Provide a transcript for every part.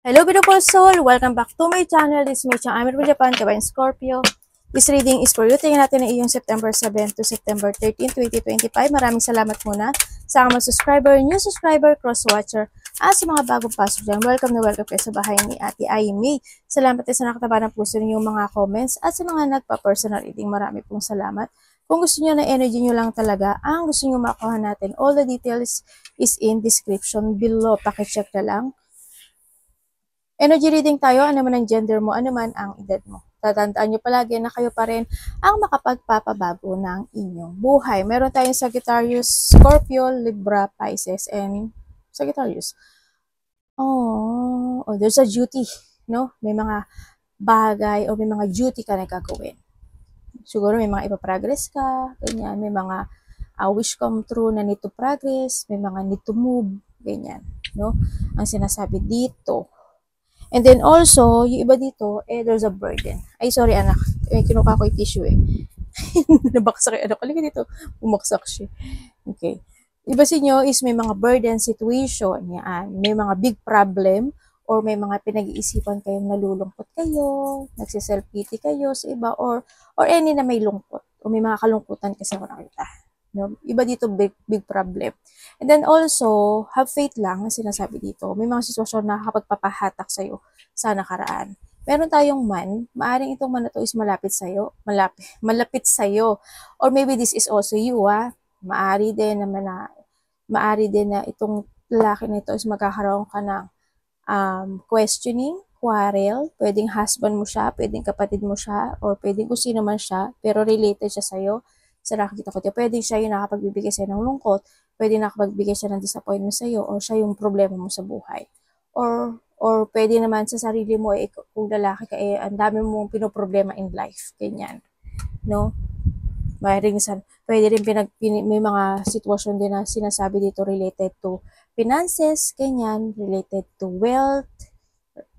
Hello beautiful soul! Welcome back to my channel. This is Michang Amir from Japan, Kabayan Scorpio. This reading is for you. Tingnan natin ang iyong September 7 to September 13, 2025. Maraming salamat muna sa mga subscriber, new subscriber, cross-watcher, at sa mga bagong pasok dyan. Welcome na welcome kayo sa bahay ni Ate Aimee. Salamat din sa nakataba ng puso ninyong mga comments at sa mga nagpa-personal reading. Marami pong salamat. Kung gusto niyo na energy niyo lang talaga, ang gusto niyo makuha natin, all the details is in description below. Pakicheck na lang. Energy reading tayo, ano man ang gender mo, ano man ang edad mo. Tatandaan nyo palagi na kayo pa rin ang makapagpapabago ng inyong buhay. Meron tayong Sagittarius, Scorpio, Libra, Pisces, and Sagittarius. Oh, there's a duty, no? May mga bagay o may mga duty ka na gagawin. Siguro may mga ipaprogress ka, ganyan. May mga wish come true na need to progress, may mga need to move, ganyan, no? Ang sinasabi dito. And then also, yung iba dito, there's a burden. Ay, sorry anak. Kinuha ko yung tissue Nabaksak yung anak. Halika dito. Bumaksak siya. Okay. Iba sa inyo is may mga burden situation. Yan. May mga big problem or may mga pinag-iisipan kayong nalulungkot kayo, nagsiself-pity kayo sa iba or any na may lungkot o may mga kalungkutan kasi ako nakita. No? Iba dito big problem. And then also, have faith lang na sinasabi dito. May mga sitwasyon na kapagpapahatak sa'yo sa nakaraan. Meron tayong man, maaring itong man na to is malapit sa'yo. Or maybe this is also you, Maari din na itong lalaki na ito is magkakaroon ka ng questioning, quarrel, pwedeng husband mo siya, pwedeng kapatid mo siya, or pwedeng kung sino man siya, pero related siya sa'yo. Sa nakikita ko, pwedeng siya yung nakapagbibigay sa'yo ng lungkot, pwedeng nakapagbigay siya ng disappointment sa'yo, or siya yung problema mo sa buhay. Or pwede naman sa sarili mo, kung lalaki ka, ang dami mong pinoproblema in life. Ganyan. No? Pwede rin may mga sitwasyon din na sinasabi dito related to finances, ganyan, related to wealth,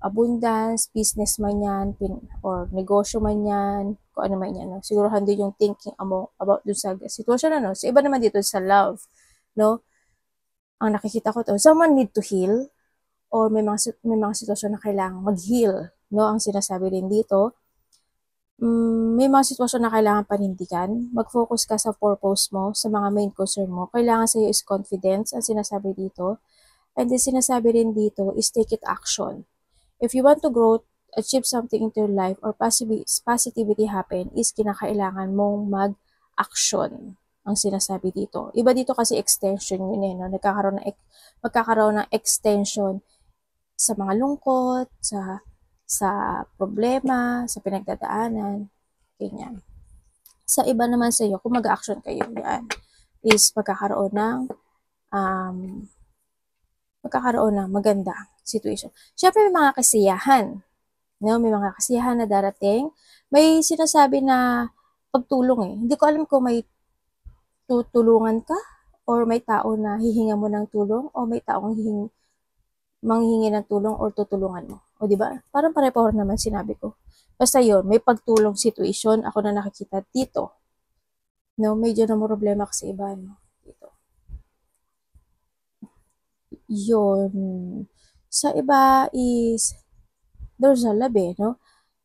abundance, business man yan, or negosyo man yan, kung ano man yan. No? Siguro handin yung thinking about dun sa sitwasyon, ano? So, iba naman dito sa love, no? Ang nakikita ko to, someone need to heal, or may mga sitwasyon na kailangan mag-heal, no? Ang sinasabi din dito, may mga sitwasyon na kailangan panindigan, mag-focus ka sa purpose mo, sa mga main concern mo. Kailangan sa'yo is confidence, ang sinasabi dito. And then sinasabi rin dito is take it action. If you want to grow, achieve something into your life, or positivity happen, is kinakailangan mong mag-action. Ang sinasabi dito. Iba dito kasi extension yun no? Magkakaroon ng extension sa mga lungkot, sa problema, sa pinagdadaanan, ganyan. Sa iba naman sa iyo, kung mag-action kayo, yan, is magkakaroon ng maganda situation. Siyempre, may mga kasiyahan. No? May mga kasiyahan na darating. May sinasabi na pagtulong Hindi ko alam kung may tutulungan ka or may tao na hihinga mo ng tulong o may taong manghingi ng tulong or tutulungan mo. O diba? Parang pare-pareho naman sinabi ko. Basta yun, may pagtulong situation ako na nakikita dito. No, medyo na problema kasi iba, no? Dito. Yun. Sa iba is, there's a love no?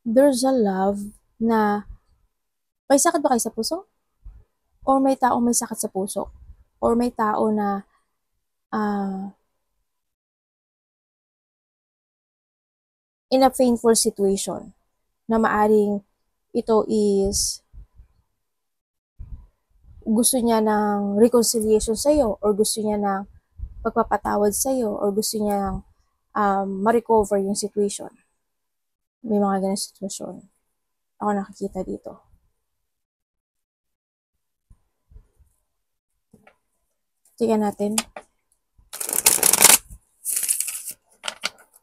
There's a love na, may sakit ba kayo sa puso? Or may taong may sakit sa puso? Or may tao na, in a painful situation, na maaring ito is, gusto niya ng reconciliation sa'yo, or gusto niya ng pagpapatawad sa'yo, or gusto niya ma-recover yung situation. May mga ganang sitwasyon ako nakikita dito. Tingnan natin.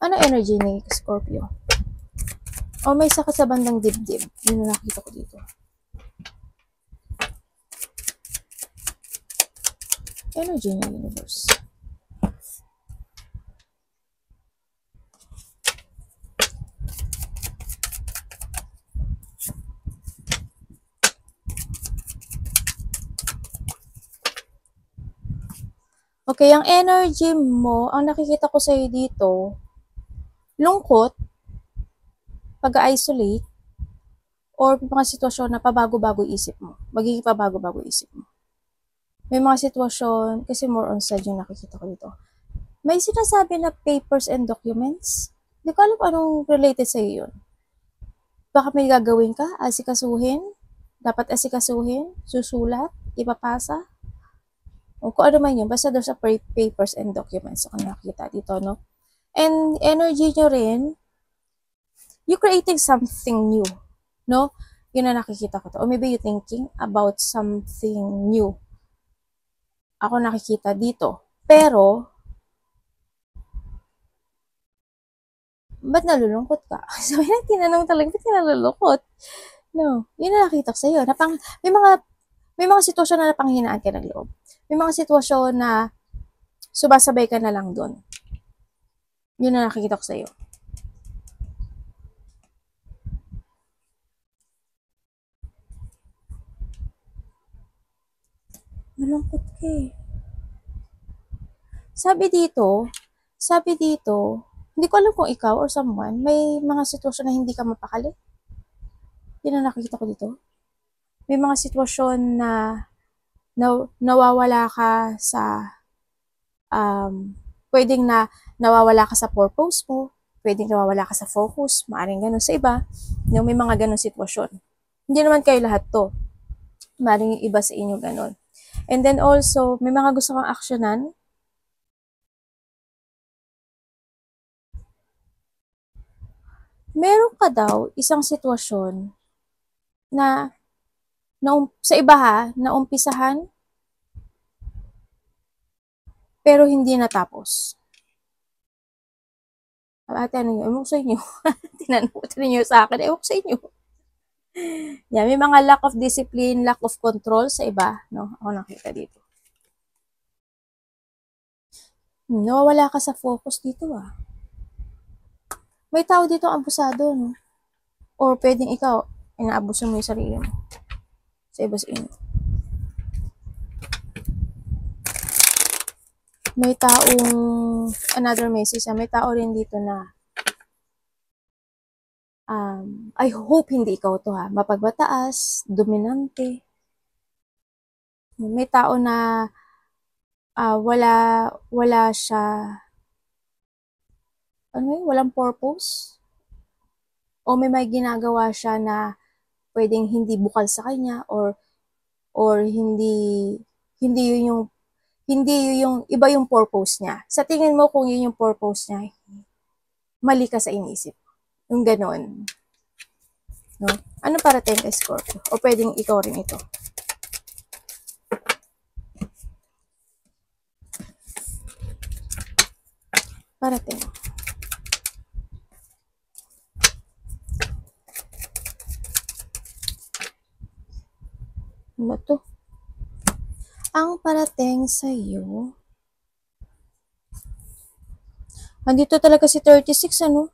Ano energy ni Scorpio? O may sakit sa bandang dibdib. Yun na nakikita ko dito. Energy ng universe. Okay, ang energy mo, ang nakikita ko sa'yo dito, lungkot, pag-isolate, or mga sitwasyon na pabago-bago isip mo. Magiging pabago-bago isip mo. May mga sitwasyon, kasi more on sad yung nakikita ko dito. May sinasabi na papers and documents. Hindi ko alam anong related sa'yo yun. Baka may gagawin ka, asikasuhin, dapat asikasuhin, susulat, ipapasa, o kung ano man yun, basta doon sa papers and documents ako nakikita dito, no? And energy nyo rin, you creating something new, no? Yun na nakikita ko to. Or maybe you thinking about something new. Ako nakikita dito. Pero, ba't nalulungkot ka? Sabi na, tinanong talaga, ba't ka nalulungkot? No, yun na nakita ko sa'yo. May mga sitwasyon na napanghinaan ka ng loob. May mga sitwasyon na sumasabay ka na lang doon. Yun na nakikita ko sa'yo. Malungkot ka eh. Sabi dito, hindi ko alam kung ikaw or someone, may mga sitwasyon na hindi ka mapakali. Yun na nakikita ko dito. May mga sitwasyon na nawawala ka sa, pwedeng na nawawala ka sa purpose mo, pwedeng nawawala ka sa focus, maaaring ganun sa iba, no, may mga ganun sitwasyon. Hindi naman kayo lahat to. Maaaring iba sa inyo ganun. And then also, may mga gusto kang aksyonan. Meron ka daw isang sitwasyon na sa iba ha, naumpisahan, pero hindi natapos. Ate, ano yun? Ewan ko sa inyo. Tinanong nyo sa akin. Ewan ko sa inyo. Yeah, may mga lack of discipline, lack of control sa iba. No? Ako nakita dito. Nawawala ka sa focus dito ah. May tao dito abusado, no? Or pwedeng ikaw, inaabuso mo yung sarili mo. Sa iba sa inyo. May taong, another message, may tao rin dito na, I hope hindi ikaw to ha, mapagbataas, dominante. May tao na, wala siya, walang purpose. O may ginagawa siya na pwedeng hindi bukal sa kanya or hindi yun yung iba yung purpose niya. Sa tingin mo kung yun yung purpose niya, mali ka sa inisip. Yung ganon. No? Ano parating kay Scorpio? O pwedeng ikaw rin ito. Parating. Ano to? Ang parating sa'yo, andito talaga si 36, ano?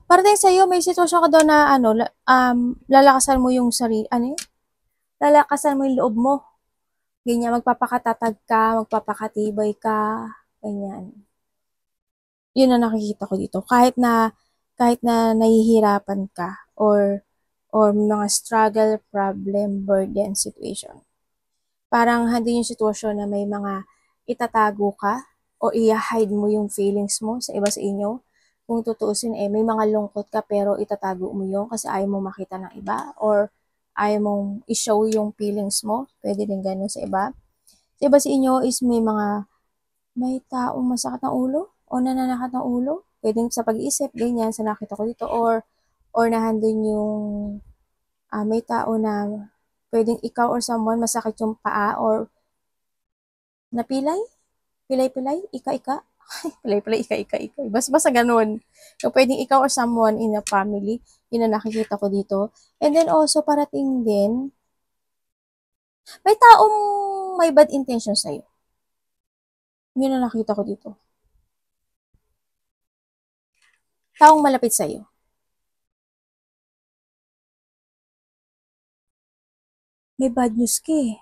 Parating sa'yo, may sitwasyon ka daw na, lalakasan mo yung sarili, lalakasan mo yung loob mo. Ganyan, magpapakatatag ka, magpapakatibay ka, ganyan. Yun na nakikita ko dito. Kahit na nahihirapan ka, or mga struggle, problem, burden, situation. Parang hindi yung sitwasyon na may mga itatago ka o i-hide mo yung feelings mo sa iba sa inyo. Kung tutuusin may mga lungkot ka pero itatago mo yun kasi ayaw mo makita ng iba or ayaw mong i-show yung feelings mo. Pwede din ganun sa iba. Sa iba sa inyo is may taong masakit ng ulo o nananakit ng ulo. Pwedeng sa pag-iisip, ganyan, sa nakita ko dito. Or nahandun yung may tao na pwedeng ikaw or someone masakit yung paa or napilay? Pilay-pilay? Ika-ika? Pilay-pilay, ika-ika. Basta ganun. So, pwedeng ikaw or someone in a family, yun na nakikita ko dito. And then also, parating din, may taong may bad intention sa'yo. Yun na nakita ko dito. Taong malapit sa'yo. May bad news ka eh.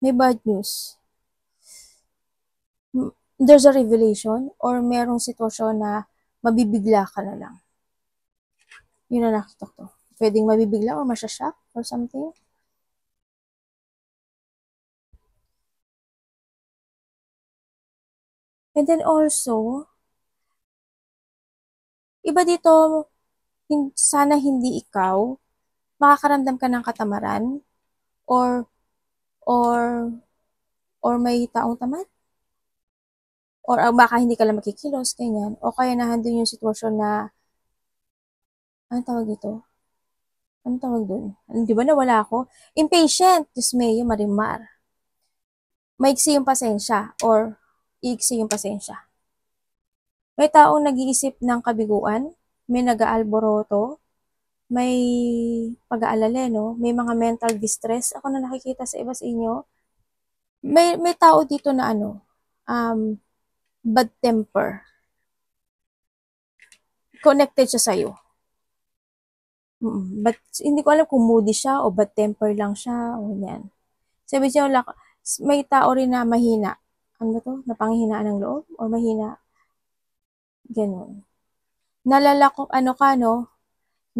May bad news. there's a revelation or merong sitwasyon na mabibigla ka na lang. Yun na nakita ko. Pwedeng mabibigla or masyashock or something. And then also, iba dito, sana hindi ikaw makakaramdam ka ng katamaran or or or may taong tamad or baka hindi ka lang makikilos, ganyan. O kaya nandun yung sitwasyon na, anong tawag dito? Anong tawag dun? Di ba nawala ako? Impatient, dismayo, marimar. Maiksi yung pasensya or iiksi yung pasensya. May taong nag-iisip ng kabiguan, may nag-aalboroto, may pag-aalala, no? May mga mental distress. Ako na nakikita sa iba sa inyo. May tao dito na bad temper. Connected siya sa'yo. But hindi ko alam kung moody siya o bad temper lang siya o yan. Sabi siya, may tao rin na mahina. Ano to? Napanghihinaan ng loob o mahina? Ganun. Nalalack of,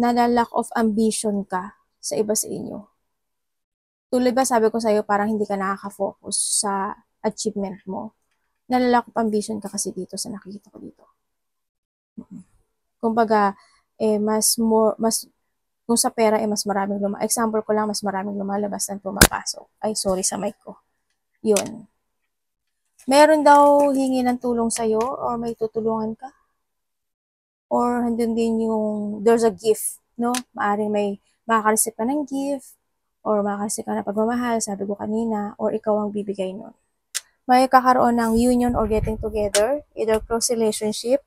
nalalack of ambition ka sa iba sa inyo. Tuloy ba sabi ko sa'yo, parang hindi ka nakaka-focus sa achievement mo. Nalalack of ambition ka kasi dito sa nakikita ko dito. Kumbaga, kung sa pera, mas maraming example ko lang, mas maraming lumalabas ng pumapasok. Ay, sorry sa mic ko. Yun. Meron daw hingi ng tulong sa'yo or may tutulungan ka? Or handun din yung, there's a gift, no? Maaring may makaka-receive ka ng gift or makaka-receive ka ng pagmamahal, sabi ko kanina, or ikaw ang bibigay nun. May kakaroon ng union or getting together, either close relationship,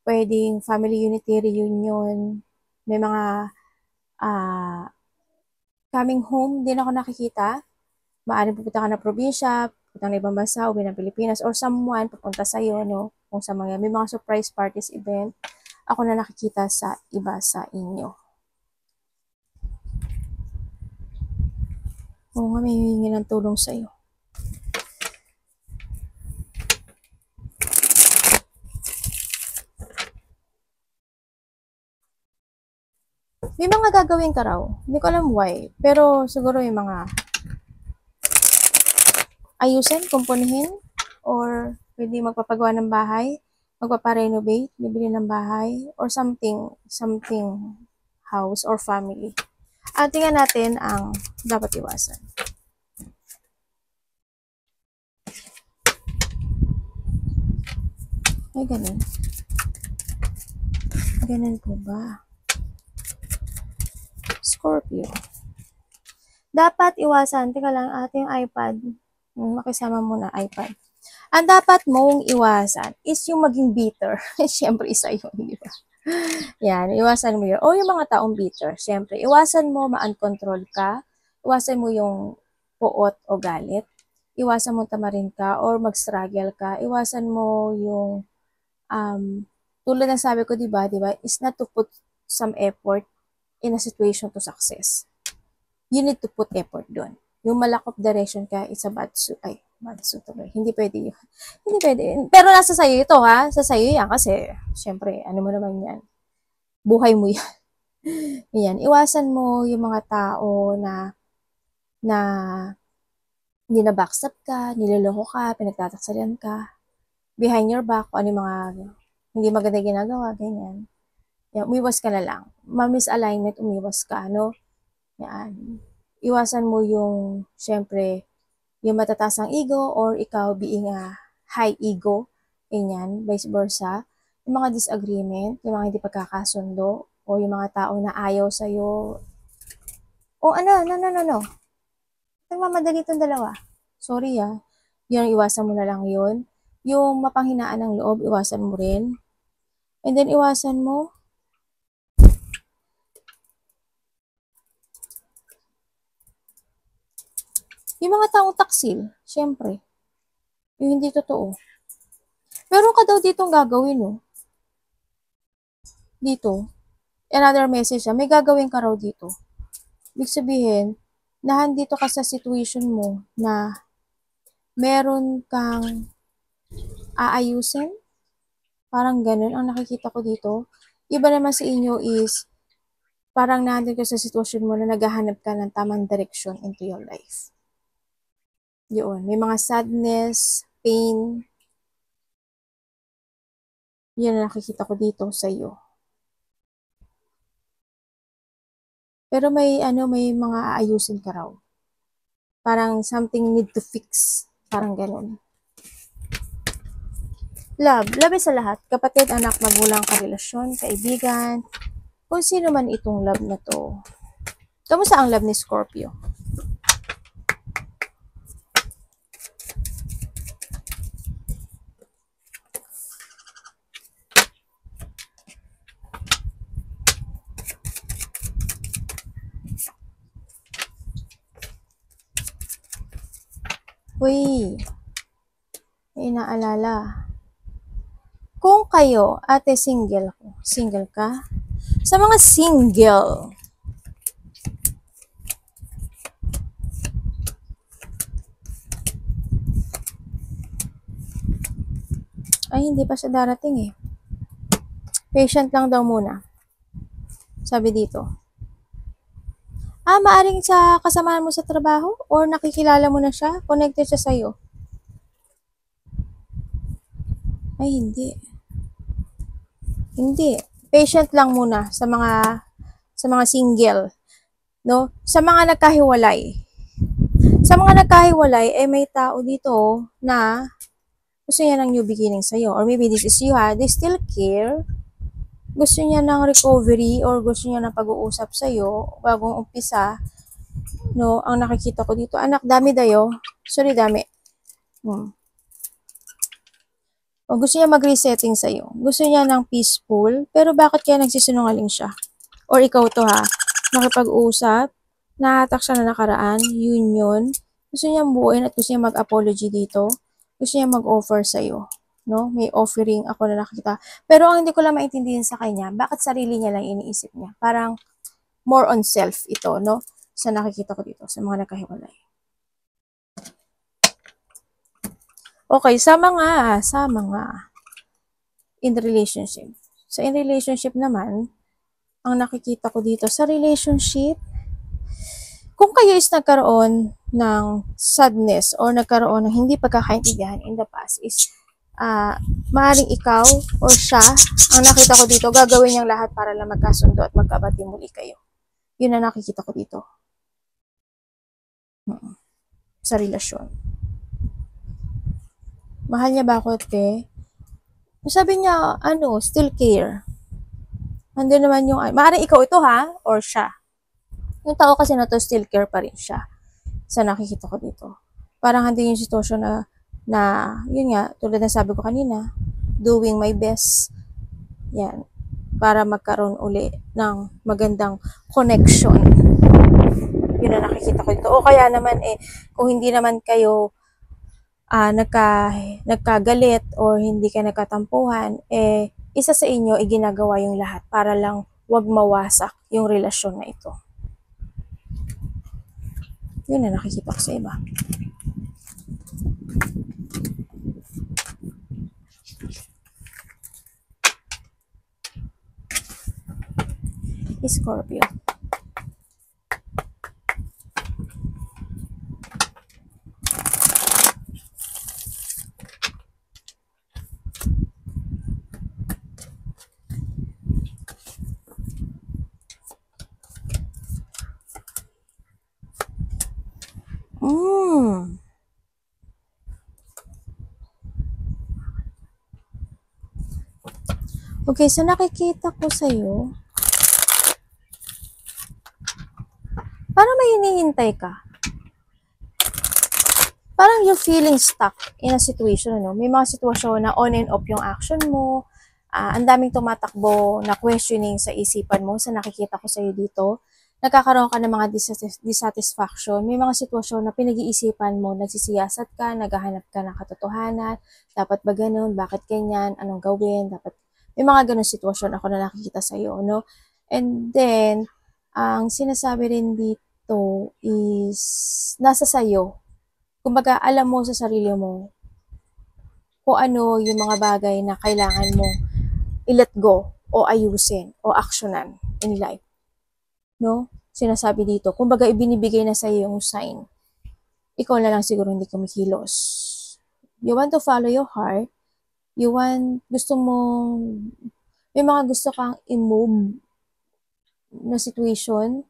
pwedeng family unity reunion, may mga coming home din ako nakikita. Maaring pupunta ka na probinsya, pupunta na ibang bansa, uwi ng Pilipinas, or someone pupunta sa'yo, no? Kung sa may mga surprise parties event, ako na nakikita sa iba sa inyo. Oo nga, may hihingi ng tulong sa'yo. May mga gagawin ka raw. Hindi ko alam why. Pero siguro yung mga ayusin, kumpunihin, or pwede magpapagawa ng bahay, magpaparenovate, bibili ng bahay, or something house or family. At tingnan natin ang dapat iwasan. Ay, ganun. Ganun po ba? Scorpio. Dapat iwasan. Teka lang, ating iPad. Makisama muna iPad. Ang dapat mong iwasan is yung maging bitter. Siyempre, isa yun, di ba? Yan, iwasan mo yun. O yung mga taong bitter, siyempre, iwasan mo ma-uncontrol ka. Iwasan mo yung puot o galit. Iwasan mo tamarin ka or mag-struggle ka. Iwasan mo yung tulad ng sabi ko, di ba, is not to put some effort in a situation to success. You need to put effort doon. Yung malack of direction ka, it's a bad suit. Hindi pwede yun. Hindi pwede. Pero nasa sayo ito, ha? Sa sayo yan kasi, syempre, ano mo naman yan? Buhay mo yan. Yan. Iwasan mo yung mga tao na nina-backstab ka, niloloko ka, pinagtataksalan ka, behind your back, ano yung mga hindi maganda ginagawa, ganyan. Yan, umiwas ka na lang. Ma-misalignment, umiwas ka, no? Yan. Iwasan mo yung, syempre, yung matataas ang ego or ikaw being a high ego, ganyan, vice versa. Yung mga disagreement, yung mga hindi pagkakasundo, o yung mga tao na ayaw sa'yo. O no. Nagmamadali itong dalawa. Sorry Yun, iwasan mo na lang yun. Yung mapanghinaan ng loob, iwasan mo rin. And then, iwasan mo yung mga taong taksil, syempre. Yung hindi totoo. Meron ka daw ditong gagawin, no? Dito. Another message may gagawin ka raw dito. Ibig sabihin, na handito ka sa situation mo na meron kang Aayusin? Parang ganun ang nakikita ko dito. Iba naman sa inyo is, parang nandun ka sa sitwasyon mo na naghahanap ka ng tamang direction into your life. Yun, may mga sadness, pain, yun ang nakikita ko dito sa iyo. Pero may mga aayusin ka raw. Parang something need to fix. Parang ganun. Love. Love sa lahat. Kapatid, anak, magulang, karelasyon, kaibigan. Kung sino man itong love na to. Kamusta ang love ni Scorpio? Uy, may inaalala. Kung kayo, ate, single ka? Sa mga single, ay hindi pa siya darating eh. Patient lang daw muna. Sabi dito. Maaring sa kasamahan mo sa trabaho? Or nakikilala mo na siya? Connected siya sa'yo? Ay, hindi. Hindi. Patient lang muna sa mga single, no? Sa mga nagkahiwalay. Sa mga nagkahiwalay, may tao dito na gusto niya ng new beginning sa'yo. Or maybe this is you ha, they still care. Gusto niya ng recovery or gusto niya ng pag-uusap sa'yo bagong umpisa, no? Ang nakikita ko dito, anak, dami dayo. Sorry, dami. O gusto niya mag-resetting sa'yo. Gusto niya ng peaceful, pero bakit kaya nagsisinungaling siya? Or ikaw to ha, nakipag-usap, nahatak siya na nakaraan, yun. Gusto niya buuin at gusto niya mag-apology dito. Gusto niya mag-offer sa'yo. No? May offering ako na nakita. Pero ang hindi ko lang maintindihan sa kanya, bakit sarili niya lang iniisip niya? Parang more on self ito, no? Sa nakikita ko dito, sa mga nagkahiwalay. Okay, sa mga in relationship. So, in relationship naman, ang nakikita ko dito sa relationship, kung kayo is nagkaroon ng sadness or nagkaroon ng hindi pagkakaintindihan in the past is, maaaring ikaw or siya, ang nakita ko dito, gagawin niyang lahat para lang magkasundo at magkabati muli kayo. Yun ang nakikita ko dito. Sa relasyon. Mahal niya ba ako, te? Sabi niya, still care. Nandun naman yung, maaaring ikaw ito ha, or siya. Yung tao kasi na to, still care pa rin siya. Sa nakikita ko dito. Parang hindi yung sitwasyon na, yun nga, tulad ng sabi ko kanina, doing my best. Yan. Para magkaroon uli ng magandang connection. Yun na nakikita ko dito. O kaya naman kung hindi naman kayo nagkagalit o hindi ka nagkatampuhan, isa sa inyo ginagawa yung lahat para lang wag mawasak yung relasyon na ito. Yun na nakikita ko sa iba. Scorpio. Okay, so nakikita ko sa'yo, parang may hinihintay ka. Parang you're feeling stuck in a situation, ano? May mga sitwasyon na on and off yung action mo, ang daming tumatakbo na questioning sa isipan mo, sa nakikita ko sa'yo dito. Nagkakaroon ka ng mga dissatisfaction. May mga sitwasyon na pinag-iisipan mo, nagsisiyasat ka, naghahanap ka ng katotohanan, dapat ba ganun, bakit ganyan, anong gawin, dapat. May mga ganun sitwasyon ako na nakikita sa'yo, no? And then, ang sinasabi rin dito is, nasa sa'yo. Kumbaga, alam mo sa sarili mo kung ano yung mga bagay na kailangan mo i-let go o ayusin o aksyonan in life. No? Sinasabi dito, kumbaga ibinibigay na sa iyo yung sign. Ikaw na lang siguro hindi kumikilos. You want to follow your heart. Gusto mong, may mga gusto kang i-move na situation.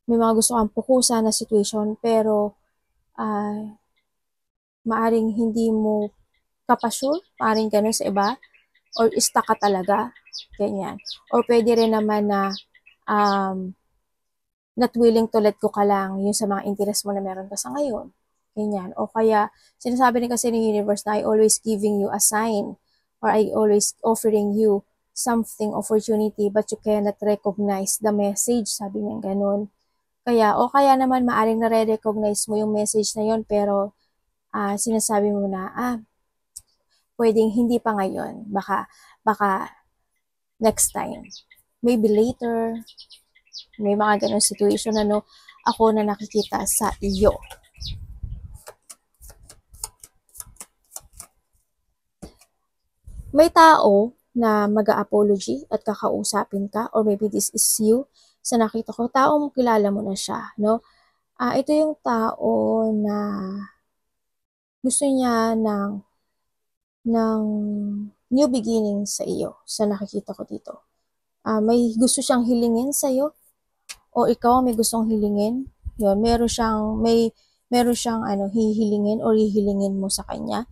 May mga gusto kang pukusan na situation, pero maaring hindi mo kapasure, maaring ganun sa iba, or stuck ka talaga, ganyan. Or pwede rin naman na not willing to let go ka lang yung sa mga interest mo na meron ka sa ngayon. Ganyan. O kaya, sinasabi rin kasi ng universe na I always giving you a sign or I always offering you something, opportunity, but you cannot recognize the message. Sabi niya ganun. Kaya, o kaya naman maaring nare-recognize mo yung message na yon pero sinasabi mo na, pwedeng hindi pa ngayon. Baka next time. Maybe later. May mga ganong situation ako na nakikita sa iyo. May tao na mag-a-apology at kakausapin ka, or maybe this is you, sa nakita ko, tao mo kilala mo na siya, no? Ito yung tao na gusto niya ng new beginning sa iyo, sa nakikita ko dito. May gusto siyang hilingin sa iyo, o ikaw may gustong hilingin. Yun, meron siyang hihilingin or hihilingin mo sa kanya.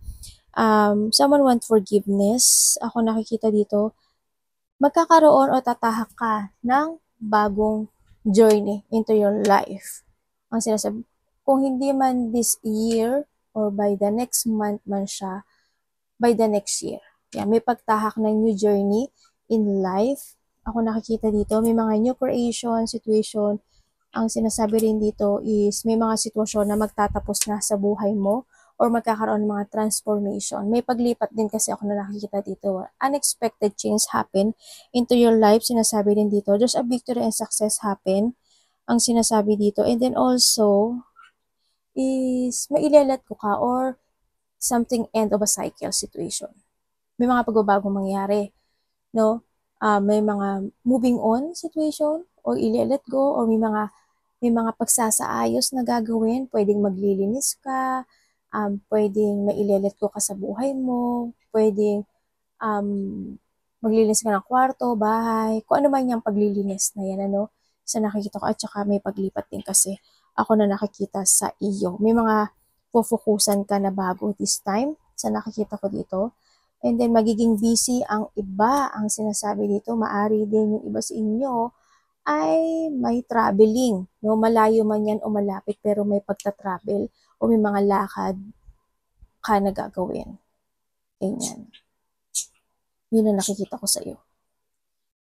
Someone want forgiveness. Ako nakikita dito, magkakaroon o tatahak ka ng bagong journey into your life. Ang sinasabi, kung hindi man this year or by the next month man siya, by the next year. Yeah, may pagtahak ng new journey in life. Ako nakikita dito, may mga new creation, situation. Ang sinasabi rin dito is may mga sitwasyon na magtatapos na sa buhay mo or magkakaroon ng mga transformation. May paglipat din kasi ako na nakikita dito. Unexpected change happen into your life. Sinasabi din dito, there's a victory and success happen. Ang sinasabi dito. And then also, is mailelet ko ka or something end of a cycle situation. May mga pagbabagong mangyari. No? May mga moving on situation or i-let go or may mga pagsasaayos na gagawin. Pwedeng maglilinis ka, pwedeng mailelet go ka sa buhay mo, pwedeng maglilinis ka ng kwarto, bahay, kung ano man yung paglilinis na yan, sa nakikita ko. At saka may paglipat din kasi ako na nakikita sa iyo. May mga pufukusan ka na bago this time sa nakikita ko dito. And then, magiging busy ang iba. Ang sinasabi dito, maari din yung iba sa inyo ay may traveling. No? Malayo man yan o malapit, pero may pagta-travel o may mga lakad ka na gagawin. Ganyan. Yun ang nakikita ko sa iyo.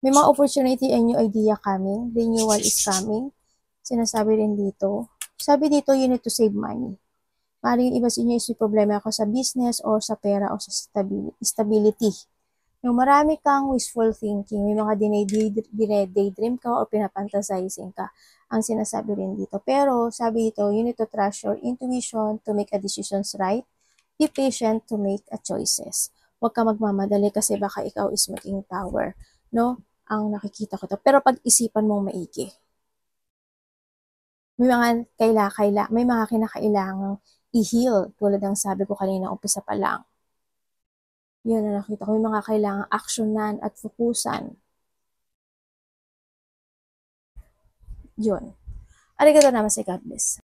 May mga opportunity and new idea coming. Renewal is coming. Sinasabi rin dito. Sabi dito, you need to save money. Maring iba sa inyo is may problema ako sa business or sa pera o sa stability. Yung marami kang wishful thinking, may mga daydream ka o pinapantasizing ka. Ang sinasabi rin dito. Pero sabi dito, you need to trust your intuition to make a decisions right. Be patient to make a choices. Huwag ka magmamadali kasi baka ikaw is maging tower. No? Ang nakikita ko to. Pero pag-isipan mong maigi. May mga kinakailangang i-heal, tulad ng sabi ko kanina, umpisa pa lang. Yun na nakita ko. May mga kailangang aksyonan at fokusan. Yun. Arigato naman, God bless.